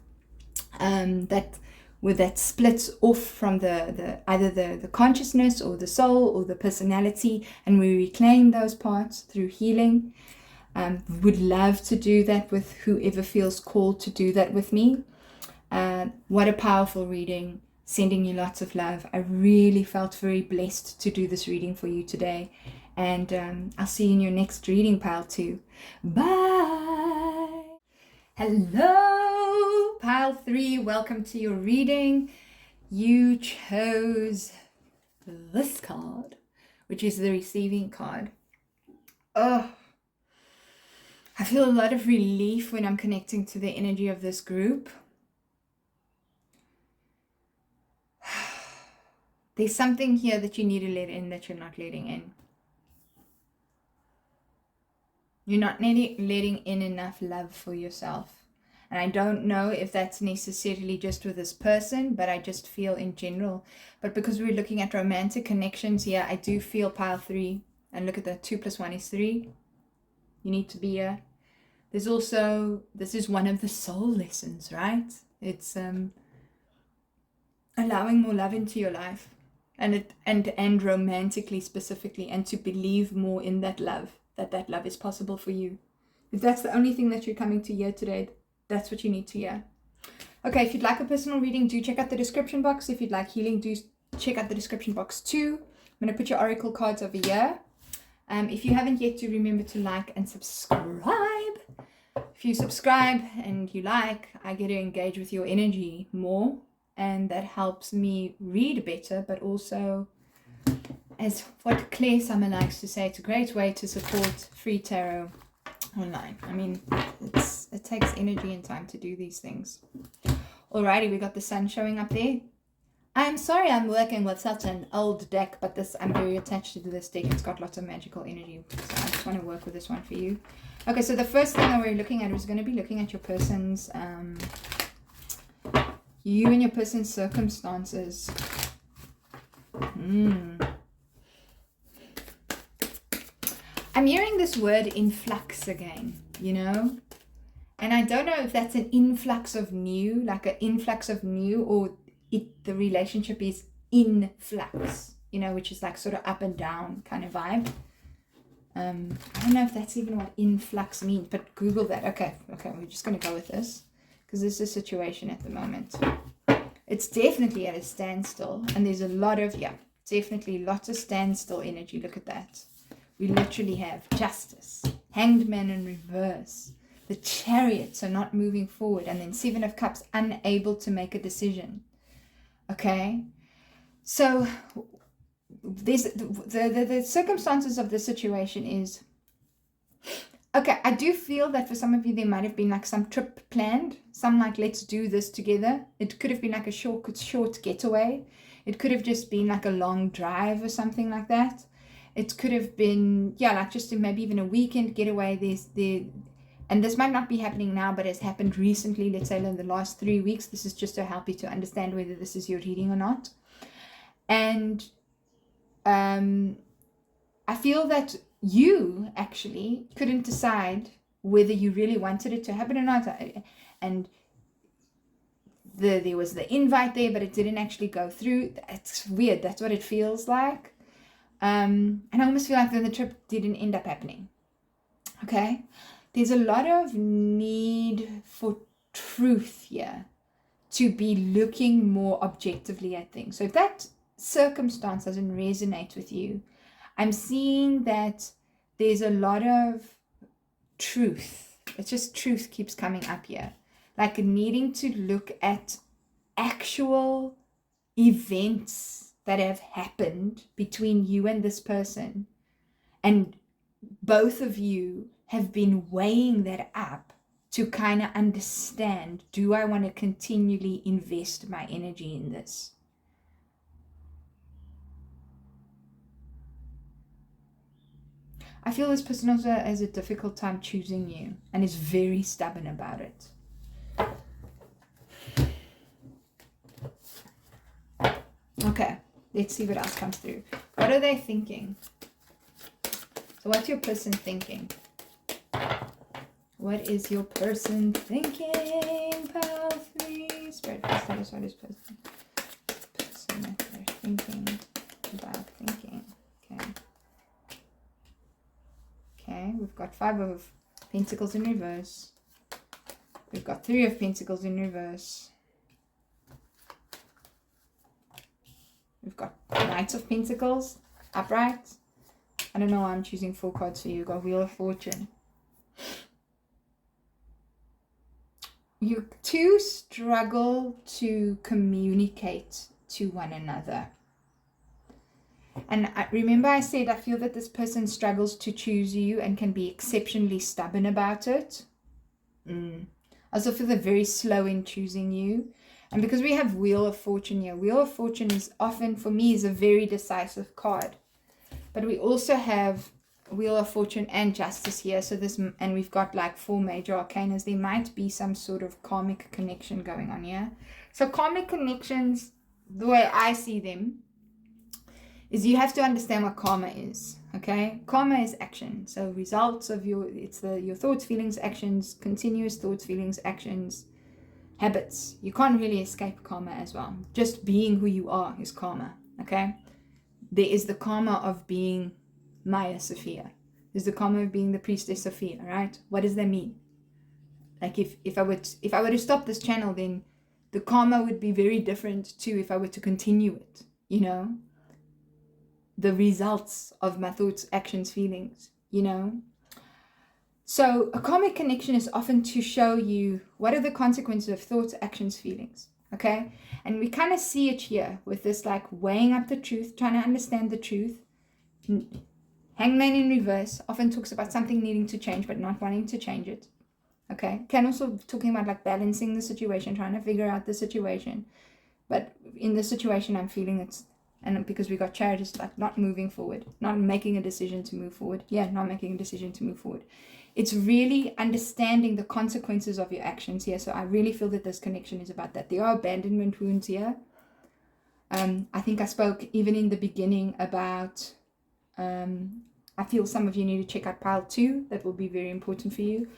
that splits off from either the consciousness or the soul or the personality, and we reclaim those parts through healing. Would love to do that with whoever feels called to do that with me. What a powerful reading. Sending you lots of love. I really felt very blessed to do this reading for you today. And I'll see you in your next reading, pile 2. Bye. Hello, pile 3. Welcome to your reading. You chose this card, which is the receiving card. Oh, I feel a lot of relief when I'm connecting to the energy of this group. There's something here that you need to let in that you're not letting in. You're not letting in enough love for yourself. And I don't know if that's necessarily just with this person, but I just feel in general. But because we're looking at romantic connections here, I do feel pile 3. And look at that, 2 + 1 is 3. You need to be here. There's also, this is one of the soul lessons, right? It's allowing more love into your life, and romantically specifically, and to believe more in that love, that love is possible for you. If that's the only thing that you're coming to hear today, that's what you need to hear. Okay, if you'd like a personal reading, do check out the description box. If you'd like healing, do check out the description box too. I'm going to put your oracle cards over here. If you haven't yet, do remember to like and subscribe. If you subscribe and you like, I get to engage with your energy more, and that helps me read better, but also, as what Claire Summer likes to say, it's a great way to support free tarot online. I mean, it takes energy and time to do these things. Alrighty, we got the sun showing up there. I'm sorry I'm working with such an old deck, but I'm very attached to this deck. It's got lots of magical energy, so I just want to work with this one for you. Okay, so the first thing that we're looking at is going to be looking at your person's, you and your person's circumstances. I'm hearing this word influx again, you know? And I don't know if that's an influx of new, like an influx of new, or the relationship is in flux, you know, which is like sort of up and down kind of vibe. I don't know if that's even what influx means, but Google that. Okay, we're just going to go with this because this is a situation at the moment. It's definitely at a standstill, and there's a lot of, definitely lots of standstill energy. Look at that. We literally have Justice, Hanged Man in reverse, the Chariot, so not moving forward, and then 7 of Cups, unable to make a decision. Okay, so there's the circumstances of the situation is, okay, I do feel that for some of you there might have been like some trip planned, some like let's do this together. It could have been like a short getaway. It could have just been like a long drive or something like that. It could have been, like just maybe even a weekend getaway. And this might not be happening now, but has happened recently, let's say in the last 3 weeks. This is just to help you to understand whether this is your reading or not. And I feel that you actually couldn't decide whether you really wanted it to happen or not. And there was the invite there, but it didn't actually go through. It's weird. That's what it feels like. And I almost feel like then the trip didn't end up happening. Okay? There's a lot of need for truth here, to be looking more objectively at things. So if that circumstance doesn't resonate with you, I'm seeing that there's a lot of truth. It's just truth keeps coming up here. Like needing to look at actual events that have happened between you and this person. And both of you have been weighing that up to kind of understand, do I want to continually invest my energy in this? I feel this person also has a difficult time choosing you and is very stubborn about it. Okay, let's see what else comes through. What are they thinking? So what's your person thinking? What is your person thinking? Pile 3. Spirit, please tell us what is person that they're thinking about thinking. Okay, we've got 5 of Pentacles in reverse. We've got 3 of Pentacles in reverse. We've got Knight of Pentacles upright. I don't know why I'm choosing 4 cards for you. We've got Wheel of Fortune. You two struggle to communicate to one another. And remember I said I feel that this person struggles to choose you and can be exceptionally stubborn about it. I also feel they're very slow in choosing you. And because we have Wheel of Fortune here, Wheel of Fortune is often, for me, is a very decisive card. But we also have Wheel of Fortune and Justice here. So this, and we've got like 4 major arcanas. There might be some sort of karmic connection going on here. So karmic connections, the way I see them, is you have to understand what karma is. Okay, karma is action. So results of your thoughts, feelings, actions, continuous thoughts, feelings, actions, habits. You can't really escape karma as well. Just being who you are is karma. Okay, there is the karma of being Maya Sophia. There's the karma of being the Priestess Sophia. Right? What does that mean? Like if I were to stop this channel, then the karma would be very different to if I were to continue it. You know, the results of my thoughts, actions, feelings. You know. So a karmic connection is often to show you what are the consequences of thoughts, actions, feelings. Okay, and we kind of see it here with this like weighing up the truth, trying to understand the truth. Hangman in reverse often talks about something needing to change but not wanting to change it. Okay, can also talking about like balancing the situation, trying to figure out the situation. But in this situation, I'm feeling it's, and because we got Chariot, it's like not moving forward, not making a decision to move forward. Yeah, not making a decision to move forward. It's really understanding the consequences of your actions here. So I really feel that this connection is about that. There are abandonment wounds here. I think I spoke even in the beginning about, I feel some of you need to check out pile 2. That will be very important for you.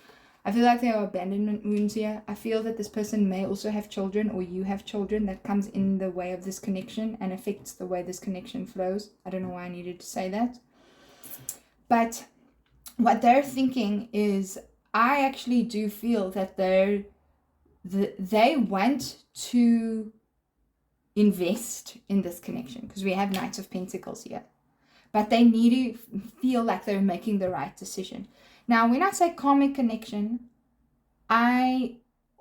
I feel like there are abandonment wounds here. I feel that this person may also have children, or you have children, that comes in the way of this connection and affects the way this connection flows. I don't know why I needed to say that. But what they're thinking is, I actually do feel that they want to invest in this connection, because we have Knights of Pentacles here. But they need to feel like they're making the right decision. Now, when I say karmic connection, I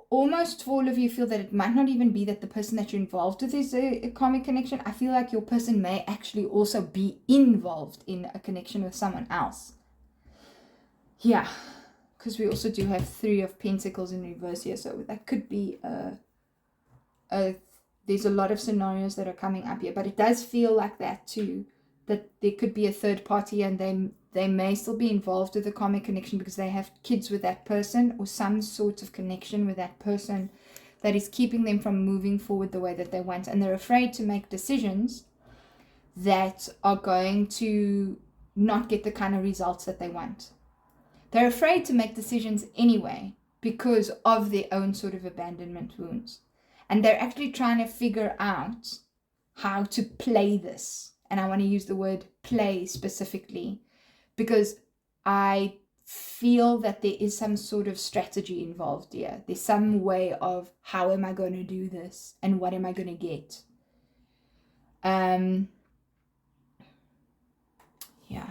almost for all of you feel that it might not even be that the person that you're involved with is a karmic connection. I feel like your person may actually also be involved in a connection with someone else. Yeah, because we also do have 3 of Pentacles in reverse here. So that could be there's a lot of scenarios that are coming up here. But it does feel like that too, that there could be a third party, and they may still be involved with a karmic connection because they have kids with that person, or some sort of connection with that person that is keeping them from moving forward the way that they want. And they're afraid to make decisions that are going to not get the kind of results that they want. They're afraid to make decisions anyway because of their own sort of abandonment wounds. And they're actually trying to figure out how to play this. And I want to use the word play specifically, because I feel that there is some sort of strategy involved here. There's some way of, how am I going to do this and what am I going to get? Yeah.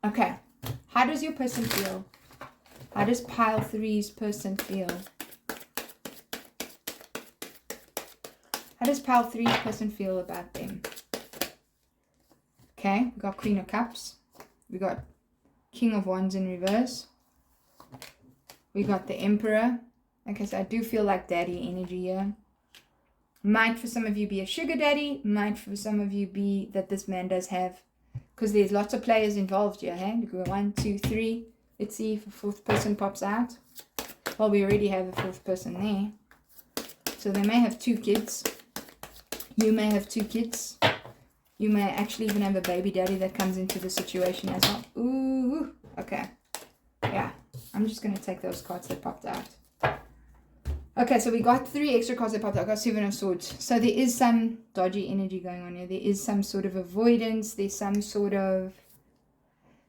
Okay. How does your person feel? How does pile 3's person feel? How does pile 3's person feel about them? Okay, we got Queen of Cups. We got King of Wands in reverse. We got the Emperor. Okay, so I do feel like daddy energy here. Might for some of you be a sugar daddy. Might for some of you be that this man does have, because there's lots of players involved here. Hey, we go 1, 2, 3. Let's see if a 4th person pops out. Well, we already have a 4th person there. So they may have 2 kids. You may have 2 kids. You may actually even have a baby daddy that comes into the situation as well. Ooh, okay. Yeah, I'm just going to take those cards that popped out. Okay, so we got 3 extra cards that popped out. I got 7 of Swords. So there is some dodgy energy going on here. There is some sort of avoidance. There's some sort of,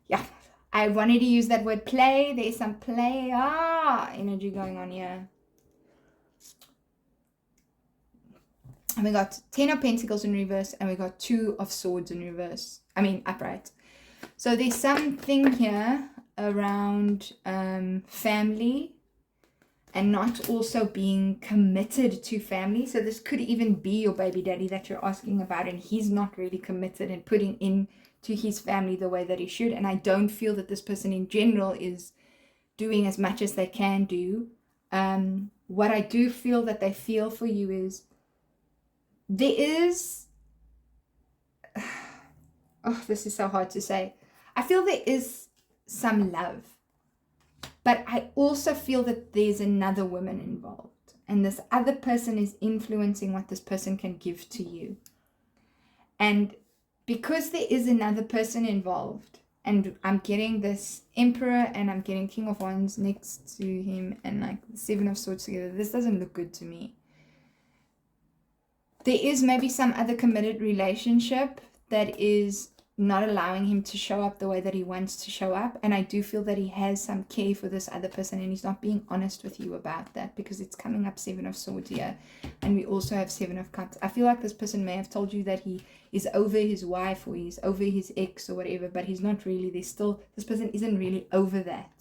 yeah, I wanted to use that word play. There's some play energy going on here. And we got 10 of Pentacles in reverse, and we got 2 of Swords in reverse. I mean, upright. So there's something here around family and not also being committed to family. So this could even be your baby daddy that you're asking about, and he's not really committed and putting into his family the way that he should. And I don't feel that this person in general is doing as much as they can do. what I do feel that they feel for you is there is, oh, this is so hard to say. I feel there is some love, but I also feel that there's another woman involved, and this other person is influencing what this person can give to you. And because there is another person involved, and I'm getting this Emperor and I'm getting King of Wands next to him and like the Seven of Swords together, this doesn't look good to me. There is maybe some other committed relationship that is not allowing him to show up the way that he wants to show up. And I do feel that he has some care for this other person, and he's not being honest with you about that, because it's coming up Seven of Swords here. And we also have Seven of Cups. I feel like this person may have told you that he is over his wife or he's over his ex or whatever, but he's not really. There's still, this person isn't really over that.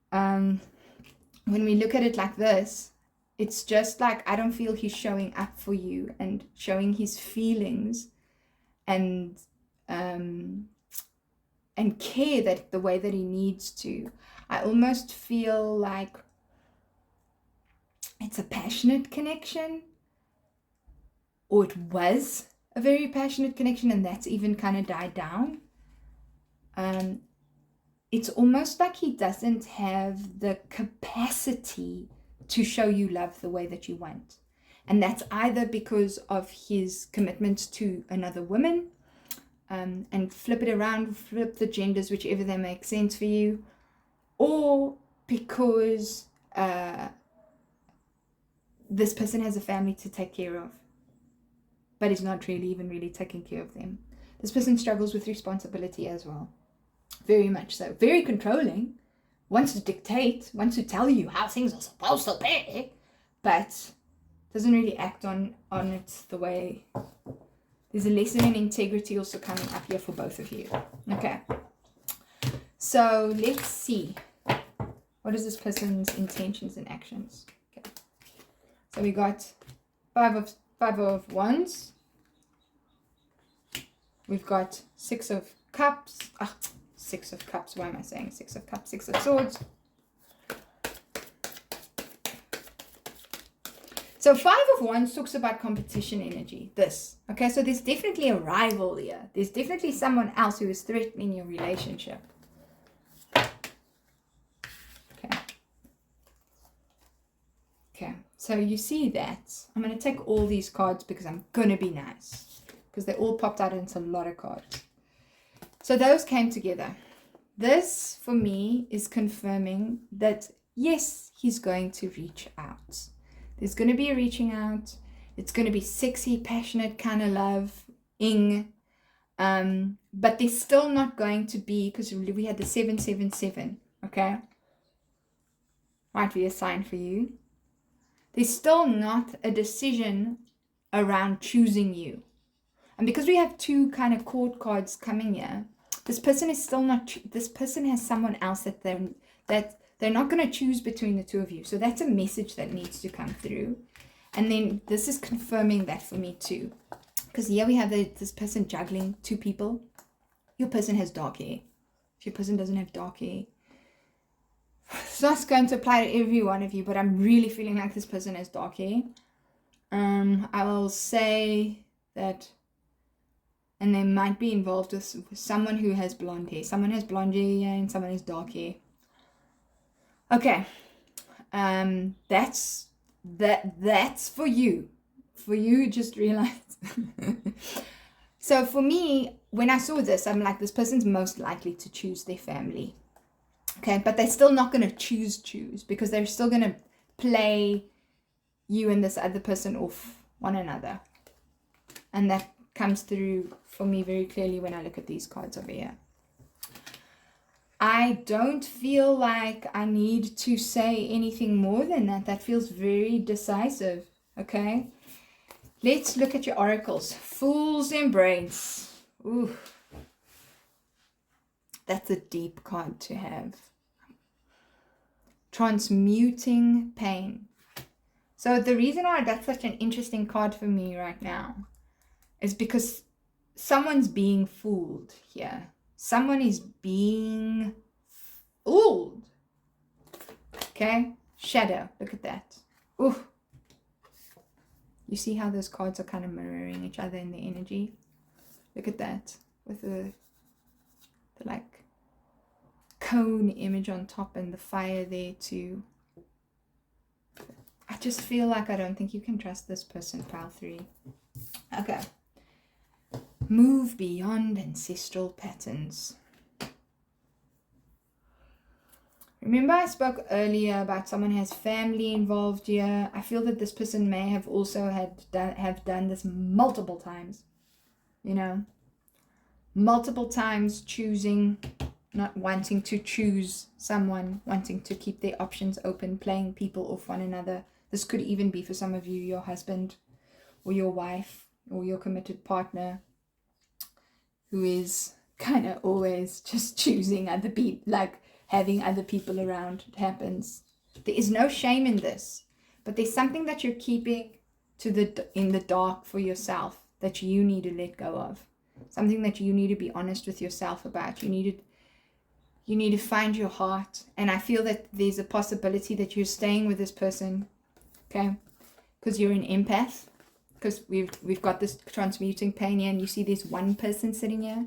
When we look at it like this, it's just like, I don't feel he's showing up for you and showing his feelings and care that the way that he needs to. I almost feel like it's a passionate connection, or it was a very passionate connection, and that's even kind of died down. It's almost like he doesn't have the capacity to show you love the way that you want. And that's either because of his commitment to another woman, and flip it around, flip the genders, whichever they make sense for you, or because this person has a family to take care of, but is not really even really taking care of them. This person struggles with responsibility as well. Very much so. Very controlling. Wants to dictate, wants to tell you how things are supposed to be, but doesn't really act on it the way. There's a lesson in integrity also coming up here for both of you. Okay. So let's see. What is this person's intentions and actions? Okay. So we got five of Wands. We've got Six of Cups. Six of Cups. Why am I saying Six of Cups? Six of Swords. So Five of Wands talks about competition energy. This. Okay, so there's definitely a rival here. There's definitely someone else who is threatening your relationship. Okay. Okay, so you see that. I'm going to take all these cards because I'm going to be nice. Because they all popped out into a lot of cards. So those came together. This, for me, is confirming that, yes, he's going to reach out. There's going to be a reaching out. It's going to be sexy, passionate kind of love-ing. But there's still not going to be, because we had the 777, okay? Might be a sign for you. There's still not a decision around choosing you. And because we have two kind of court cards coming here, this person is still not, this person has someone else that they're not going to choose between the two of you. So that's a message that needs to come through. And then this is confirming that for me too. Because here we have this person juggling two people. Your person has dark hair. If your person doesn't have dark hair, it's not going to apply to every one of you, but I'm really feeling like this person has dark hair. I will say that, and they might be involved with someone who has blonde hair. Someone has blonde hair and someone has dark hair. Okay, that's for you. For you, just realize. So for me, when I saw this, I'm like, this person's most likely to choose their family. Okay, but they're still not going to choose because they're still going to play you and this other person off one another. And that comes through for me very clearly when I look at these cards over here. I don't feel like I need to say anything more than that. That feels very decisive, okay? Let's look at your oracles. Fool's Embrace. Ooh. That's a deep card to have. Transmuting pain. So the reason why that's such an interesting card for me right now is because someone's being fooled here. Someone is being fooled. Okay? shadow. Look at that. Ooh. You see how those cards are kind of mirroring each other in the energy? Look at that. With the like cone image on top and the fire there too. I just feel like I don't think you can trust this person, pile 3. Okay. Move beyond ancestral patterns. Remember I spoke earlier about someone who has family involved here. I feel that this person may have also have done this multiple times. You know, multiple times choosing, not wanting to choose someone, wanting to keep their options open, playing people off one another. This could even be for some of you, your husband or your wife or your committed partner who is kind of always just choosing other people, like having other people around. It happens. There is no shame in this, but there's something that you're keeping in the dark for yourself that you need to let go of. Something that you need to be honest with yourself about. You need to find your heart. And I feel that there's a possibility that you're staying with this person, okay? Because you're an empath. Because we've got this transmuting pain here, and you see there's one person sitting here,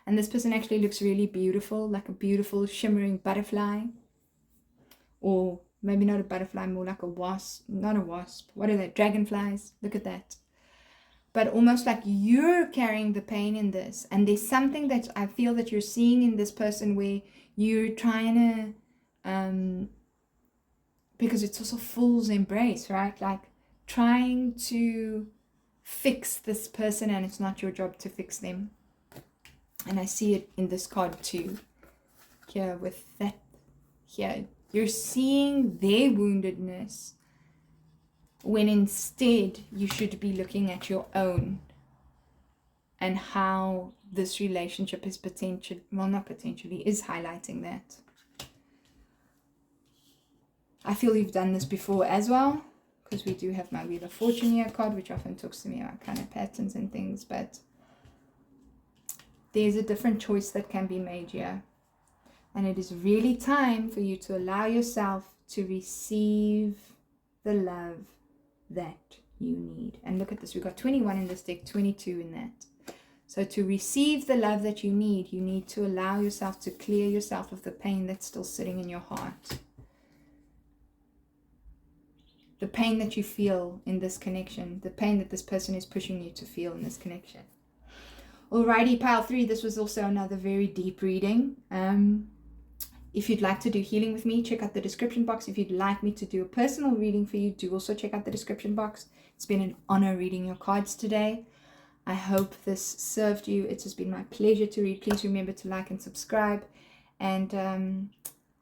and this person actually looks really beautiful, like a beautiful shimmering butterfly, or maybe not a butterfly, more like a wasp. Not a wasp. What are they? Dragonflies. Look at that. But almost like you're carrying the pain in this, and there's something that I feel that you're seeing in this person where you're trying to, because it's also fool's embrace, right? Like trying to fix this person, and it's not your job to fix them. And I see it in this card too. Here with that, here you're seeing their woundedness, when instead you should be looking at your own and how this relationship is is highlighting that. I feel you've done this before as well, because we do have my Wheel of Fortune here card, which often talks to me about kind of patterns and things, but there's a different choice that can be made here. And it is really time for you to allow yourself to receive the love that you need. And look at this, we've got 21 in this deck, 22 in that. So to receive the love that you need to allow yourself to clear yourself of the pain that's still sitting in your heart. The pain that you feel in this connection, the pain that this person is pushing you to feel in this connection. Alrighty, pile 3, this was also another very deep reading. If you'd like to do healing with me, check out the description box. If you'd like me to do a personal reading for you, do also check out the description box. It's been an honor reading your cards today. I hope this served you. It has been my pleasure to read. Please remember to like and subscribe. And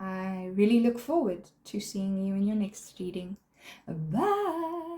I really look forward to seeing you in your next reading. Bye.